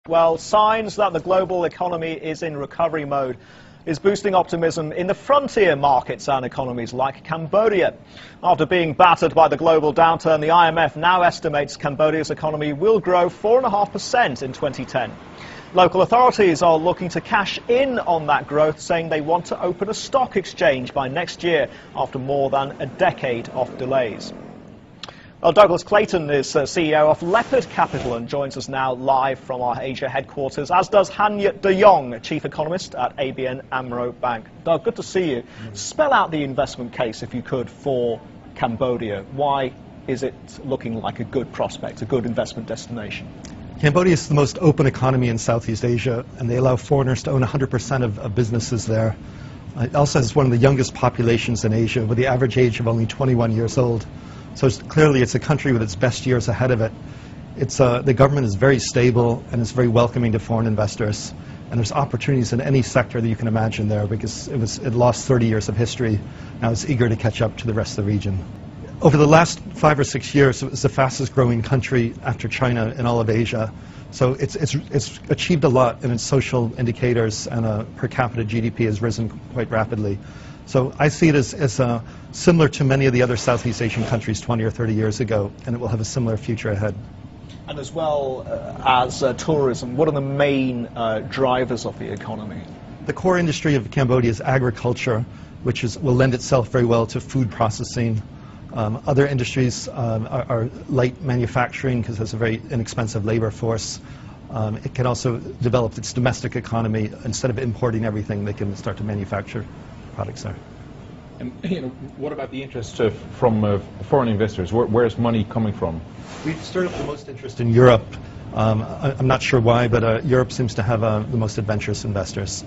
Well, signs that the global economy is in recovery mode is boosting optimism in the frontier markets and economies like Cambodia. After being battered by the global downturn, the IMF now estimates Cambodia's economy will grow 4.5% in 2010. Local authorities are looking to cash in on that growth, saying they want to open a stock exchange by next year after more than a decade of delays. Well, Douglas Clayton is CEO of Leopard Capital and joins us now live from our Asia headquarters, as does Hanyut de Jong, Chief Economist at ABN AMRO Bank. Doug, good to see you. Spell out the investment case, if you could, for Cambodia. Why is it looking like a good prospect, a good investment destination? Cambodia is the most open economy in Southeast Asia, and they allow foreigners to own 100% of businesses there. It also has one of the youngest populations in Asia, with the average age of only 21 years old. So clearly it's a country with its best years ahead of it. The government is very stable and it's very welcoming to foreign investors. And there's opportunities in any sector that you can imagine there, because it lost 30 years of history. Now it's eager to catch up to the rest of the region. Over the last 5 or 6 years, it was the fastest growing country after China in all of Asia. So it's achieved a lot in its social indicators, and per capita GDP has risen quite rapidly. So I see it as similar to many of the other Southeast Asian countries 20 or 30 years ago, and it will have a similar future ahead. And as well as tourism, what are the main drivers of the economy? The core industry of Cambodia is agriculture, which will lend itself very well to food processing. Other industries are light manufacturing, because it has a very inexpensive labor force. It can also develop its domestic economy. Instead of importing everything, they can start to manufacture products there. And what about the interest from foreign investors? Where's money coming from? We've stirred up the most interest in Europe. I'm not sure why, but Europe seems to have the most adventurous investors.